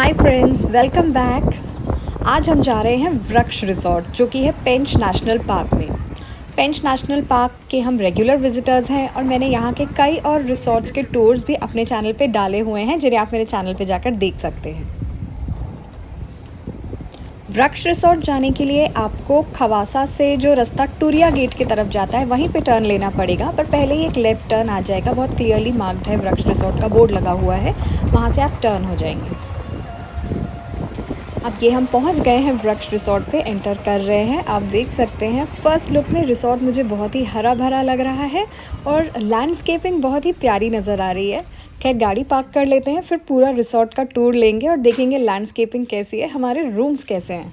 Hi friends, welcome back. आज हम जा रहे हैं वृक्ष रिसोर्ट जो कि है पेंच नेशनल पार्क में। पेंच नेशनल पार्क के हम रेगुलर विजिटर्स हैं और मैंने यहाँ के कई और रिसोर्ट्स के टूर्स भी अपने चैनल पे डाले हुए हैं जिन्हें आप मेरे चैनल पे जाकर देख सकते हैं। वृक्ष रिसोर्ट जाने के लिए आपको खवासा से जो रास्ता टूरिया गेट की तरफ जाता है वहीं पे टर्न लेना पड़ेगा, पर पहले ही एक लेफ़्ट टर्न आ जाएगा। बहुत क्लियरली मार्क्ड है, वृक्ष रिसोर्ट का बोर्ड लगा हुआ है, वहाँ से आप टर्न हो जाएंगे। अब ये हम पहुंच गए हैं वृक्ष रिसोर्ट पे, एंटर कर रहे हैं। आप देख सकते हैं फर्स्ट लुक में रिसोर्ट मुझे बहुत ही हरा भरा लग रहा है और लैंडस्केपिंग बहुत ही प्यारी नज़र आ रही है। खैर गाड़ी पार्क कर लेते हैं, फिर पूरा रिसोर्ट का टूर लेंगे और देखेंगे लैंडस्केपिंग कैसी है, हमारे रूम्स कैसे हैं।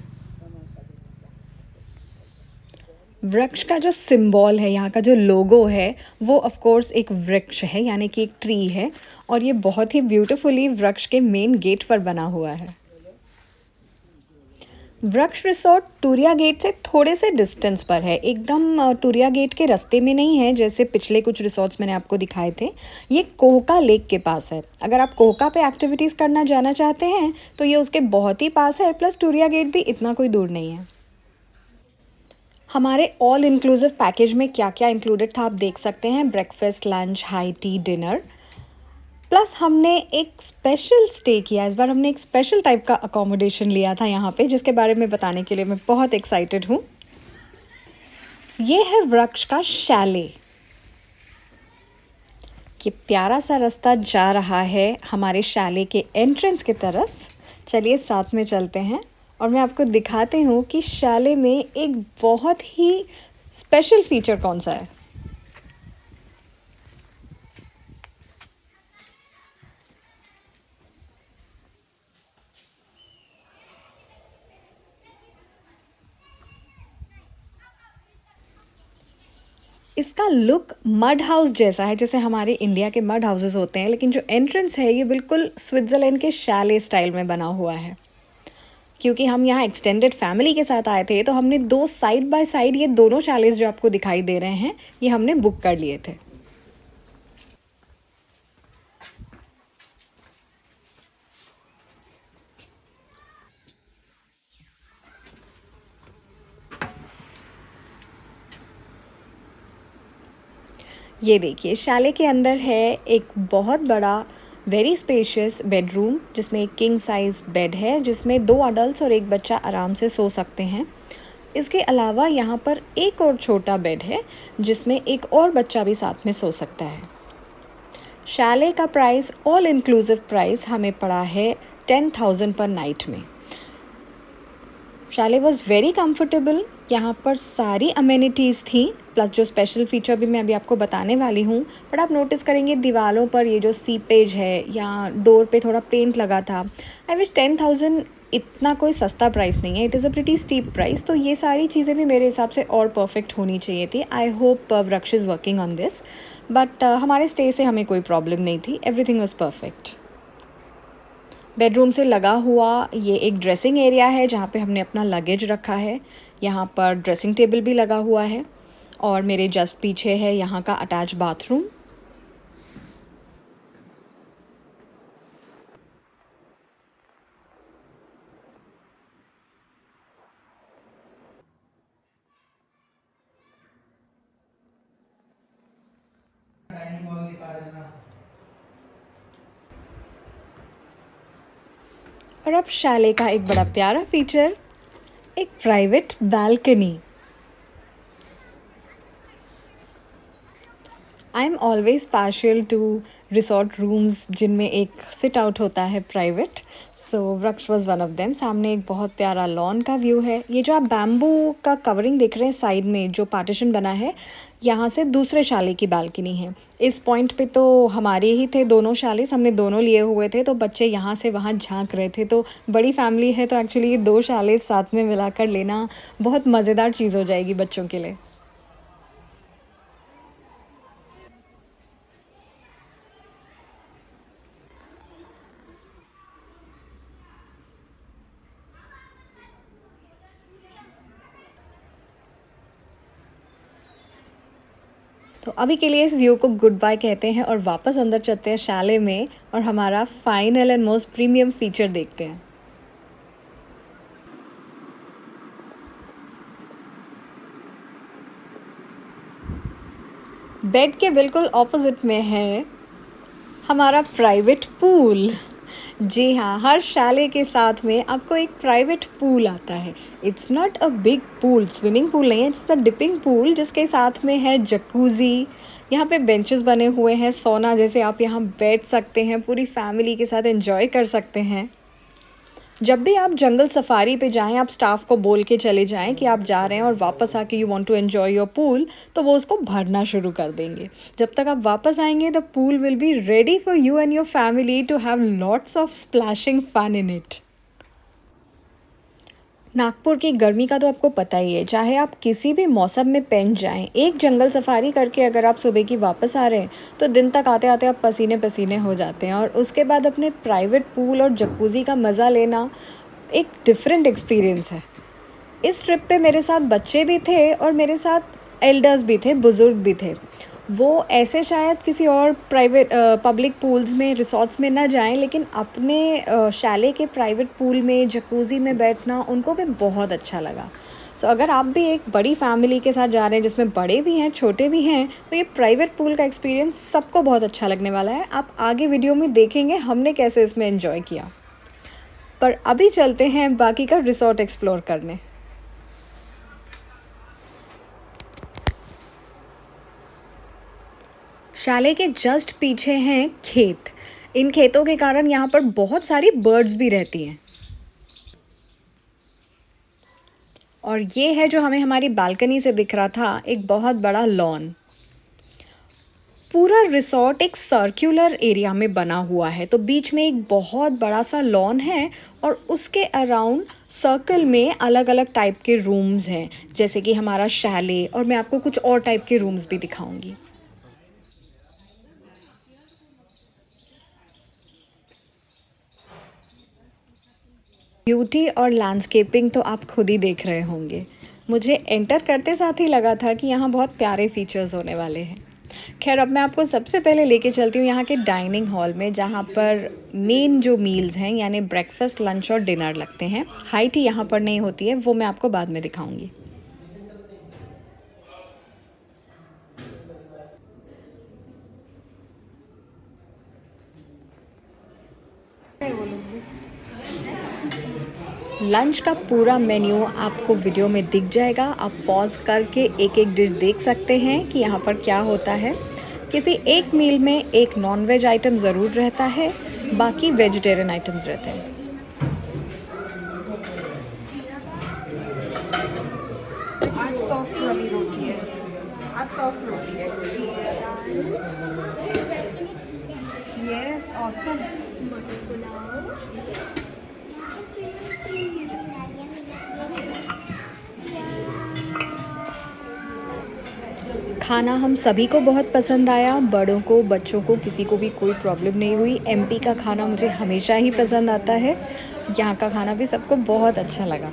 वृक्ष का जो सिंबल है, यहाँ का जो लोगो है, वो ऑफ कोर्स एक वृक्ष है, यानी कि एक ट्री है, और ये बहुत ही ब्यूटीफुली वृक्ष के मेन गेट पर बना हुआ है। वृक्ष रिसोर्ट टूरिया गेट से थोड़े से डिस्टेंस पर है, एकदम टूरिया गेट के रास्ते में नहीं है जैसे पिछले कुछ रिसोर्ट्स मैंने आपको दिखाए थे। ये कोहका लेक के पास है। अगर आप कोहका पे एक्टिविटीज़ करना जाना चाहते हैं तो ये उसके बहुत ही पास है, प्लस टूरिया गेट भी इतना कोई दूर नहीं है। हमारे ऑल इंक्लूसिव पैकेज में क्या क्या इंक्लूडेड था आप देख सकते हैं। Breakfast, lunch, high tea, dinner, plus हमने एक स्पेशल स्टे किया। इस बार हमने एक स्पेशल टाइप का अकोमोडेशन लिया था यहाँ पे, जिसके बारे में बताने के लिए मैं बहुत एक्साइटेड हूँ। ये है वृक्ष का शैले। ये प्यारा सा रास्ता जा रहा है हमारे शैले के एंट्रेंस की तरफ। चलिए साथ में चलते हैं और मैं आपको दिखाती हूँ कि शैले में एक बहुत ही स्पेशल फीचर कौन सा है। इसका लुक मड हाउस जैसा है, जैसे हमारे इंडिया के मड हाउसेस होते हैं, लेकिन जो एंट्रेंस है ये बिल्कुल स्विट्ज़रलैंड के शैले स्टाइल में बना हुआ है। क्योंकि हम यहाँ एक्सटेंडेड फैमिली के साथ आए थे तो हमने दो साइड बाय साइड ये दोनों शैलेस जो आपको दिखाई दे रहे हैं ये हमने बुक कर लिए थे। ये देखिए शैले के अंदर है एक बहुत बड़ा वेरी स्पेशियस बेडरूम, जिसमें एक किंग साइज़ बेड है जिसमें दो अडल्ट्स और एक बच्चा आराम से सो सकते हैं। इसके अलावा यहाँ पर एक और छोटा बेड है जिसमें एक और बच्चा भी साथ में सो सकता है। शैले का प्राइस, ऑल इंक्लूसिव प्राइस, हमें पड़ा है 10,000 पर नाइट में। Shelley was very comfortable. यहाँ पर सारी अमेनिटीज़ थी, प्लस जो स्पेशल फीचर भी मैं अभी आपको बताने वाली हूँ। बट आप नोटिस करेंगे दीवारों पर ये जो सीपेज है या डोर पे थोड़ा पेंट लगा था। आई विश 10,000 इतना कोई सस्ता प्राइस नहीं है, it is a pretty steep price. तो ये सारी चीज़ें भी मेरे हिसाब से और परफेक्ट होनी चाहिए थी। आई होप वृक्ष is working on this, but हमारे स्टे से हमें कोई प्रॉब्लम नहीं थी, एवरीथिंग वॉज परफेक्ट। बेडरूम से लगा हुआ ये एक ड्रेसिंग एरिया है जहाँ पे हमने अपना लगेज रखा है। यहाँ पर ड्रेसिंग टेबल भी लगा हुआ है और मेरे जस्ट पीछे है यहाँ का अटैच बाथरूम। और अब शैले का एक बड़ा प्यारा फीचर, एक private balcony. I am always partial two resort rooms जिनमें एक सिट आउट होता है प्राइवेट, सो वृक्ष वॉज वन ऑफ देम। सामने एक बहुत प्यारा लॉन का व्यू है। ये जो आप बैम्बू का कवरिंग देख रहे हैं साइड में जो पार्टीशन बना है, यहाँ से दूसरे शाले की बालकनी है। इस पॉइंट पे तो हमारे ही थे दोनों शालेस, हमने दोनों लिए हुए थे, तो बच्चे यहाँ से वहाँ झांक रहे थे। तो बड़ी फैमिली है तो एक्चुअली ये दो शालेस साथ में मिलाकर लेना बहुत मज़ेदार चीज़ हो जाएगी बच्चों के लिए। तो अभी के लिए इस व्यू को गुड बाय कहते हैं और वापस अंदर चलते हैं शैले में और हमारा final and most premium feature देखते हैं। बेड के बिल्कुल ऑपोजिट में है हमारा प्राइवेट पूल। जी हाँ, हर शैले के साथ में आपको एक प्राइवेट पूल आता है। It's not a big pool, swimming pool नहीं है, इट्स अ डिपिंग पूल जिसके साथ में है जकूज़ी। यहाँ पे बेंचेस बने हुए हैं, सोना जैसे आप यहाँ बैठ सकते हैं, पूरी फैमिली के साथ एंजॉय कर सकते हैं। जब भी आप जंगल सफारी पे जाएं, आप स्टाफ को बोल के चले जाएं कि आप जा रहे हैं और वापस आके you want to enjoy your pool, तो वो उसको भरना शुरू कर देंगे। जब तक आप वापस आएंगे the pool will be ready for you and your family to have lots of splashing fun in it. Nagpur की गर्मी का तो आपको पता ही है, चाहे आप किसी भी मौसम में पहन जाएं, एक जंगल सफारी करके अगर आप सुबह की वापस आ रहे हैं तो दिन तक आते आते आप पसीने पसीने हो जाते हैं। और उसके बाद अपने प्राइवेट पूल और जकूज़ी का मज़ा लेना एक डिफरेंट एक्सपीरियंस है। इस ट्रिप पे मेरे साथ बच्चे भी थे और मेरे साथ एल्डर्स भी थे, बुज़ुर्ग भी थे। वो ऐसे शायद किसी और प्राइवेट पब्लिक पूल्स में, रिसॉर्ट्स में ना जाएं, लेकिन अपने शैले के प्राइवेट पूल में जकूज़ी में बैठना उनको भी बहुत अच्छा लगा। सो अगर आप भी एक बड़ी फैमिली के साथ जा रहे हैं जिसमें बड़े भी हैं, छोटे भी हैं, तो ये प्राइवेट पूल का एक्सपीरियंस सबको बहुत अच्छा लगने वाला है। आप आगे वीडियो में देखेंगे हमने कैसे इसमें एंजॉय किया। पर अभी चलते हैं बाकी का रिसॉर्ट एक्सप्लोर करने। शैले के जस्ट पीछे हैं खेत। इन खेतों के कारण यहाँ पर बहुत सारी बर्ड्स भी रहती हैं। और ये है जो हमें हमारी बालकनी से दिख रहा था, एक बहुत बड़ा लॉन। पूरा रिसॉर्ट एक सर्कुलर एरिया में बना हुआ है, तो बीच में एक बहुत बड़ा सा लॉन है और उसके अराउंड सर्कल में अलग अलग टाइप के रूम्स हैं, जैसे कि हमारा शैले। और मैं आपको कुछ और टाइप के रूम्स भी दिखाऊंगी। ब्यूटी और लैंडस्केपिंग तो आप खुद ही देख रहे होंगे। मुझे एंटर करते साथ ही लगा था कि यहाँ बहुत प्यारे फीचर्स होने वाले हैं। खैर, अब मैं आपको सबसे पहले लेके चलती हूँ यहाँ के डाइनिंग हॉल में, जहाँ पर मेन जो मील्स हैं यानी ब्रेकफास्ट, लंच और डिनर लगते हैं। हाई टी यहाँ पर नहीं होती है, वो मैं आपको बाद में दिखाऊंगी। लंच का पूरा मेन्यू आपको वीडियो में दिख जाएगा। आप पॉज करके एक एक डिश देख सकते हैं कि यहाँ पर क्या होता है। किसी एक मील में एक नॉन-वेज आइटम ज़रूर रहता है, बाकी वेजिटेरियन आइटम्स रहते हैं। आज सॉफ्ट वाली रोटी है। आज सॉफ्ट रोटी है। Yes, awesome. खाना हम सभी को बहुत पसंद आया, बड़ों को, बच्चों को, किसी को भी कोई प्रॉब्लम नहीं हुई। एमपी का खाना मुझे हमेशा ही पसंद आता है। यहाँ का खाना भी सबको बहुत अच्छा लगा।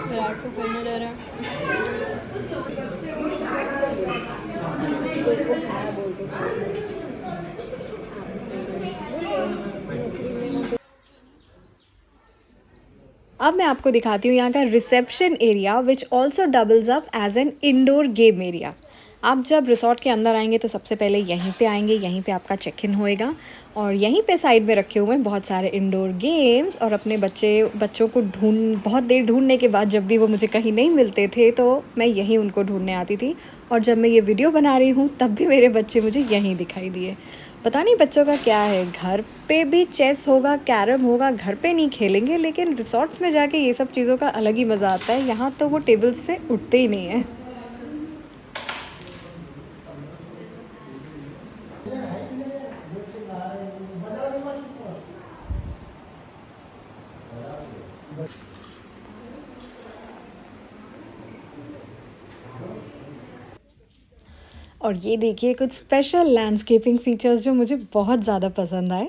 विराट को फिल्म ले रहा है। अब मैं आपको दिखाती हूँ यहाँ का reception area, which also doubles up as an indoor game area. आप जब रिसॉर्ट के अंदर आएंगे तो सबसे पहले यहीं पे आएंगे, यहीं पे आपका चेक इन होएगा और यहीं पे साइड में रखे हुए हैं बहुत सारे इंडोर गेम्स। और अपने बच्चों को बहुत देर ढूंढने के बाद जब भी वो मुझे कहीं नहीं मिलते थे तो मैं यहीं उनको ढूंढने आती थी। और जब मैं ये वीडियो बना रही हूँ तब भी मेरे बच्चे मुझे यहीं दिखाई दिए। पता नहीं बच्चों का क्या है, घर पे भी चेस होगा, कैरम होगा, घर पे नहीं खेलेंगे, लेकिन रिसॉर्ट्स में जाके ये सब चीज़ों का अलग ही मज़ा आता है। यहाँ तो वो टेबल्स से उठते ही नहीं हैं। और ये देखिए कुछ स्पेशल लैंडस्केपिंग फीचर्स जो मुझे बहुत ज़्यादा पसंद आए।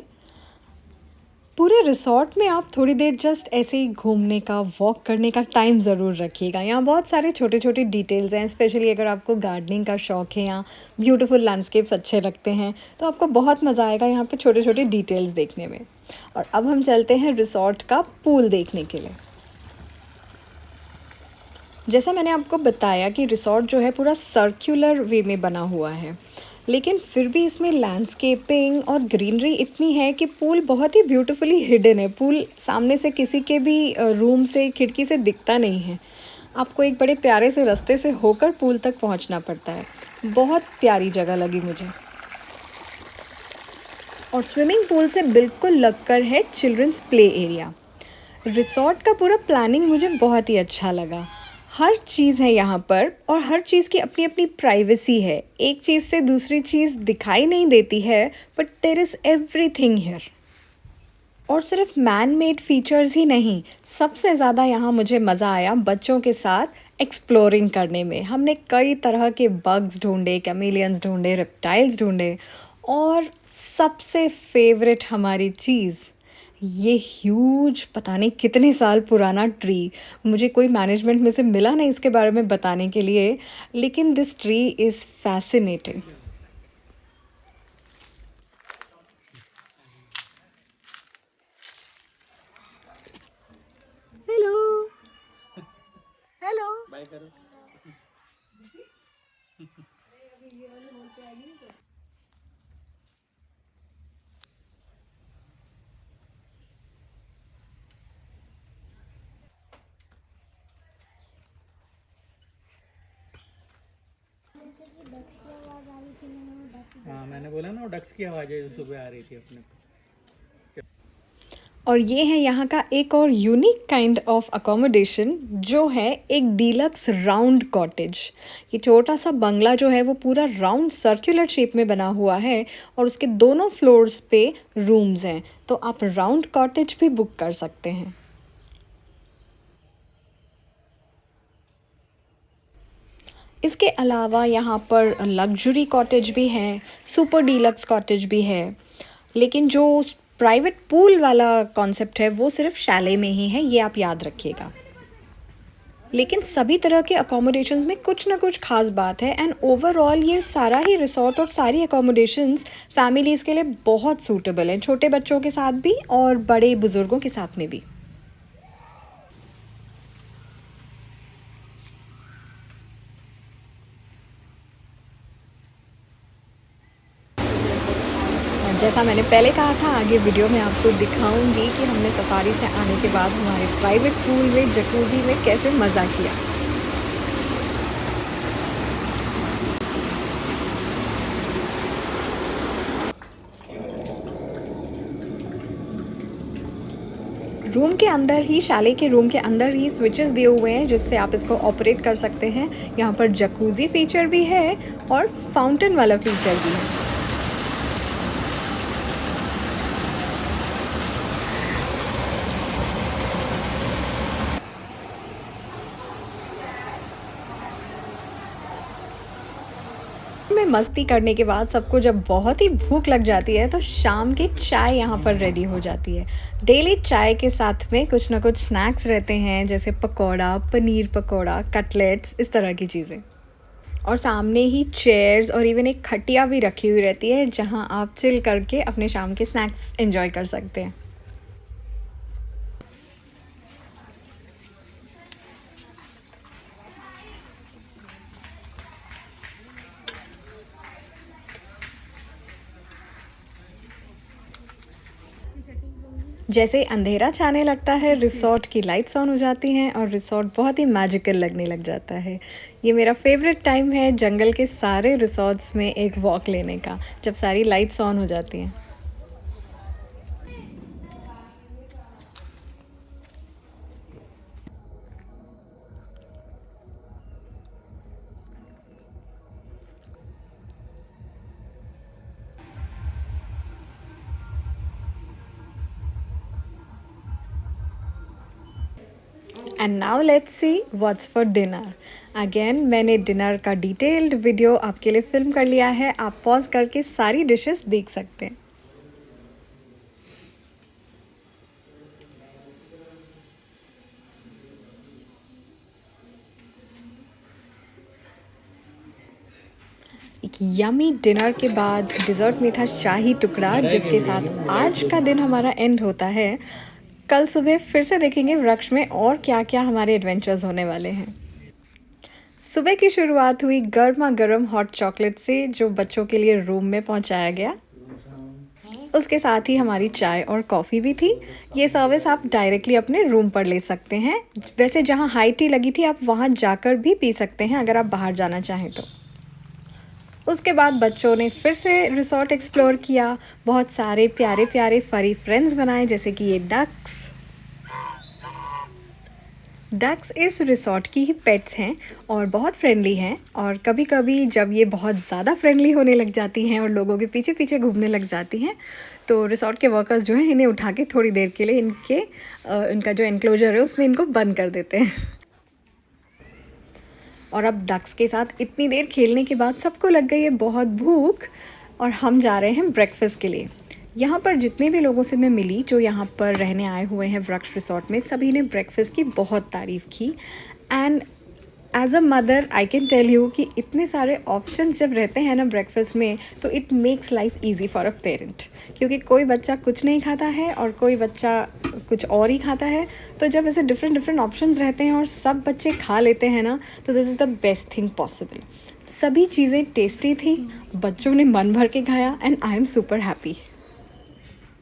पूरे रिसॉर्ट में आप थोड़ी देर जस्ट ऐसे ही घूमने का, वॉक करने का टाइम ज़रूर रखिएगा। यहाँ बहुत सारे छोटे-छोटे डिटेल्स हैं, स्पेशली अगर आपको गार्डनिंग का शौक है या ब्यूटीफुल लैंडस्केप्स अच्छे लगते हैं, तो आपको बहुत मज़ा आएगा यहाँ पे छोटे-छोटे डिटेल्स देखने में। और अब हम चलते हैं रिसॉर्ट का पूल देखने के लिए। जैसा मैंने आपको बताया कि रिसॉर्ट जो है पूरा सर्कुलर वे में बना हुआ है, लेकिन फिर भी इसमें लैंडस्केपिंग और ग्रीनरी इतनी है कि पूल बहुत ही ब्यूटीफुली हिडन है। पूल सामने से किसी के भी रूम से, खिड़की से दिखता नहीं है। आपको एक बड़े प्यारे से रास्ते से होकर पूल तक पहुंचना पड़ता है। बहुत प्यारी जगह लगी मुझे। और स्विमिंग पूल से बिल्कुल लगकर है चिल्ड्रंस प्ले एरिया। रिसॉर्ट का पूरा प्लानिंग मुझे बहुत ही अच्छा लगा। हर चीज़ है यहाँ पर और हर चीज़ की अपनी अपनी प्राइवेसी है। एक चीज़ से दूसरी चीज़ दिखाई नहीं देती है, but there is everything here. और सिर्फ मैन मेड फीचर्स ही नहीं, सबसे ज़्यादा यहाँ मुझे मज़ा आया बच्चों के साथ एक्सप्लोरिंग करने में। हमने कई तरह के बग्स ढूंढे, कैमेलियंस ढूंढे, रेप्टाइल्स ढूंढे, और सबसे फेवरेट हमारी चीज़, ये ह्यूज पता नहीं कितने साल पुराना ट्री। मुझे कोई मैनेजमेंट में से मिला नहीं इसके बारे में बताने के लिए, लेकिन this tree is fascinating. Hello hello. हाँ, मैंने बोला ना वो डक्स की आवाज़ है जो सुबह आ रही थी अपने को। और ये है यहाँ का एक और यूनिक काइंड ऑफ अकोमोडेशन, जो है एक डीलक्स राउंड कॉटेज। ये छोटा सा बंगला जो है वो पूरा राउंड सर्कुलर शेप में बना हुआ है और उसके दोनों फ्लोर्स पे रूम्स हैं, तो आप राउंड कॉटेज भी बुक कर सकते हैं। इसके अलावा यहाँ पर लग्जरी कॉटेज भी है, सुपर डीलक्स कॉटेज भी है, लेकिन जो प्राइवेट पूल वाला कॉन्सेप्ट है वो सिर्फ शैले में ही है, ये आप याद रखिएगा। लेकिन सभी तरह के अकोमोडेशंस में कुछ ना कुछ खास बात है, एंड ओवरऑल ये सारा ही रिसॉर्ट और सारी अकोमोडेशंस फैमिलीज़ के लिए बहुत सूटेबल हैं, छोटे बच्चों के साथ भी और बड़े बुज़ुर्गों के साथ में भी। और जैसा मैंने पहले कहा था, आगे वीडियो में आपको दिखाऊंगी कि हमने सफारी से आने के बाद हमारे प्राइवेट पूल में, जकूज़ी में कैसे मज़ा किया। रूम के अंदर ही, शाले के रूम के अंदर ही स्विचेस दिए हुए हैं जिससे आप इसको ऑपरेट कर सकते हैं। यहाँ पर जकूज़ी फीचर भी है और फाउंटेन वाला फीचर भी है। में मस्ती करने के बाद सबको जब बहुत ही भूख लग जाती है तो शाम की चाय यहाँ पर रेडी हो जाती है। डेली चाय के साथ में कुछ ना कुछ स्नैक्स रहते हैं, जैसे पकौड़ा, पनीर पकौड़ा, कटलेट्स, इस तरह की चीज़ें। और सामने ही चेयर्स और इवन एक खटिया भी रखी हुई रहती है जहाँ आप चिल करके अपने शाम के स्नैक्स एंजॉय कर सकते हैं। जैसे अंधेरा छाने लगता है, रिसॉर्ट की लाइट्स ऑन हो जाती हैं और रिसॉर्ट बहुत ही मैजिकल लगने लग जाता है। ये मेरा फेवरेट टाइम है जंगल के सारे रिसॉर्ट्स में एक वॉक लेने का, जब सारी लाइट्स ऑन हो जाती हैं। And now let's see what's for dinner. Again मैंने डिनर का डिटेल्ड वीडियो आपके लिए फिल्म कर लिया है, आप पॉज करके सारी डिशेस देख सकते हैं। यमी डिनर के बाद डिज़र्ट में था शाही टुकड़ा, जिसके साथ आज का दिन हमारा एंड होता है। कल सुबह फिर से देखेंगे वृक्ष में और क्या क्या हमारे एडवेंचर्स होने वाले हैं। सुबह की शुरुआत हुई गर्मा गर्म हॉट चॉकलेट से, जो बच्चों के लिए रूम में पहुंचाया गया। उसके साथ ही हमारी चाय और कॉफ़ी भी थी। ये सर्विस आप डायरेक्टली अपने रूम पर ले सकते हैं। वैसे जहां हाई टी लगी थी आप वहां जाकर भी पी सकते हैं अगर आप बाहर जाना चाहें तो। उसके बाद बच्चों ने फिर से रिसोर्ट एक्सप्लोर किया। बहुत सारे प्यारे प्यारे फरी फ्रेंड्स बनाए, जैसे कि ये डक्स इस रिसोर्ट की ही पेट्स हैं और बहुत फ्रेंडली हैं। और कभी कभी जब ये बहुत ज़्यादा फ्रेंडली होने लग जाती हैं और लोगों के पीछे पीछे घूमने लग जाती हैं, तो रिसोर्ट के वर्कर्स जो हैं इन्हें उठा के थोड़ी देर के लिए इनका जो एनक्लोजर है उसमें इनको बंद कर देते हैं। और अब डक्स के साथ इतनी देर खेलने के बाद सबको लग गई है बहुत भूख और हम जा रहे हैं ब्रेकफास्ट के लिए। यहाँ पर जितने भी लोगों से मैं मिली जो यहाँ पर रहने आए हुए हैं वृक्ष रिसोर्ट में, सभी ने ब्रेकफास्ट की बहुत तारीफ़ की। And as a mother I can tell you कि इतने सारे ऑप्शंस जब रहते हैं ना ब्रेकफास्ट में, तो it makes life easy for a parent. क्योंकि कोई बच्चा कुछ नहीं खाता है और कोई बच्चा कुछ और ही खाता है, तो जब ऐसे डिफरेंट ऑप्शंस रहते हैं और सब बच्चे खा लेते हैं ना, तो this is the best thing possible. सभी चीज़ें टेस्टी थी, बच्चों ने मन भर के खाया and I am super happy.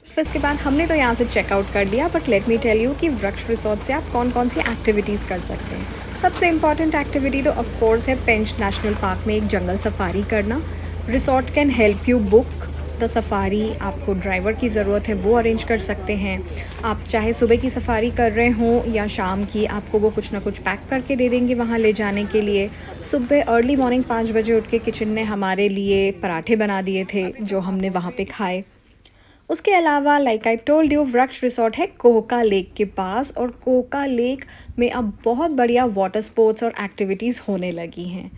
फिर इसके बाद हमने तो यहाँ से चेकआउट कर लिया, but let me tell you कि वृक्ष रिसोर्ट से आप कौन कौन सी एक्टिविटीज़ कर सकते हैं। सबसे इम्पॉर्टेंट एक्टिविटी तो ऑफ कोर्स है पेंच नेशनल पार्क में एक जंगल सफारी करना। Resort can help you book the safari. आपको ड्राइवर की ज़रूरत है वो अरेंज कर सकते हैं। आप चाहे सुबह की सफारी कर रहे हों या शाम की, आपको वो कुछ ना कुछ पैक करके दे देंगे वहाँ ले जाने के लिए। सुबह अर्ली मॉर्निंग 5 बजे उठ के किचन ने हमारे लिए पराठे बना दिए थे जो हमने वहाँ पे खाए। उसके अलावा लाइक आई टोल्ड यू, वृक्ष रिसोर्ट है कोहका लेक के पास और कोहका लेक में अब बहुत बढ़िया वाटर स्पोर्ट्स और एक्टिविटीज़ होने लगी हैं।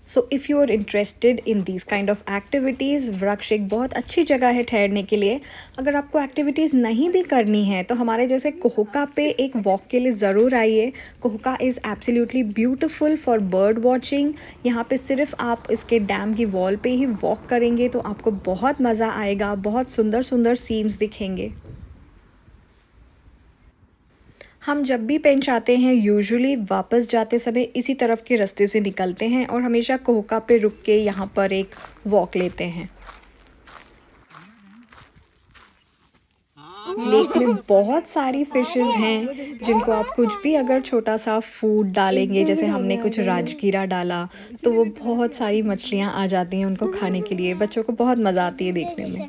So if you are interested in these kind of activities, Vriksh एक बहुत अच्छी जगह है ठहरने के लिए। अगर आपको एक्टिविटीज़ नहीं भी करनी है तो हमारे जैसे कोहका पे एक वॉक के लिए ज़रूर आइए। Kohka is absolutely beautiful for bird watching. यहाँ पे सिर्फ आप इसके डैम की वॉल पे ही वॉक करेंगे तो आपको बहुत मज़ा आएगा, बहुत सुंदर सुंदर सीन्स दिखेंगे। हम जब भी पेंच आते हैं यूजुअली वापस जाते समय इसी तरफ के रास्ते से निकलते हैं और हमेशा कोहका पे रुक के यहाँ पर एक वॉक लेते हैं। लेक में बहुत सारी फिशेस हैं जिनको आप कुछ भी अगर छोटा सा फूड डालेंगे, जैसे हमने कुछ राजगीरा डाला, तो वो बहुत सारी मछलियाँ आ जाती हैं उनको खाने के लिए। बच्चों को बहुत मज़ा आती है देखने में।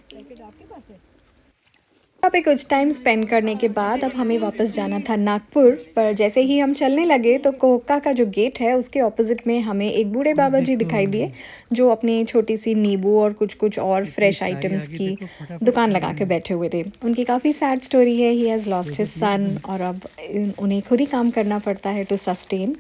वहाँ पे कुछ टाइम स्पेंड करने के बाद अब हमें वापस जाना था नागपुर। पर जैसे ही हम चलने लगे तो कोहका का जो गेट है उसके ऑपोजिट में हमें एक बूढ़े बाबा जी दिखाई दिए जो अपनी छोटी सी नींबू और कुछ और फ्रेश आइटम्स की दुकान लगा के बैठे हुए थे। उनकी काफ़ी सैड स्टोरी है, he has lost his son और अब उन्हें खुद ही काम करना पड़ता है टू सस्टेन।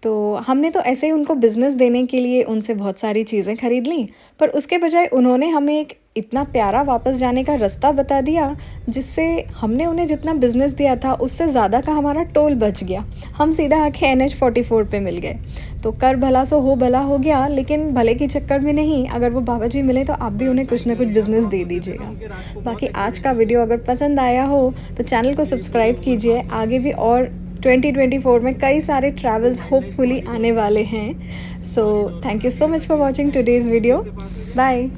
तो हमने तो ऐसे ही उनको बिज़नेस देने के लिए उनसे बहुत सारी चीज़ें खरीद लीं, पर उसके बजाय उन्होंने हमें एक इतना प्यारा वापस जाने का रास्ता बता दिया जिससे हमने उन्हें जितना बिज़नेस दिया था उससे ज़्यादा का हमारा टोल बच गया। हम सीधा आके NH44 पे मिल गए। तो कर भला सो हो भला हो गया, लेकिन भले के चक्कर में नहीं, अगर वो बाबा जी मिले तो आप भी उन्हें कुछ ना कुछ बिज़नेस दे दीजिएगा। बाकी आज का वीडियो अगर पसंद आया हो तो चैनल को सब्सक्राइब कीजिए। आगे भी और 2024 में कई सारे ट्रैवल्स होपफुली आने वाले हैं। So thank you so much for watching today's video. Bye.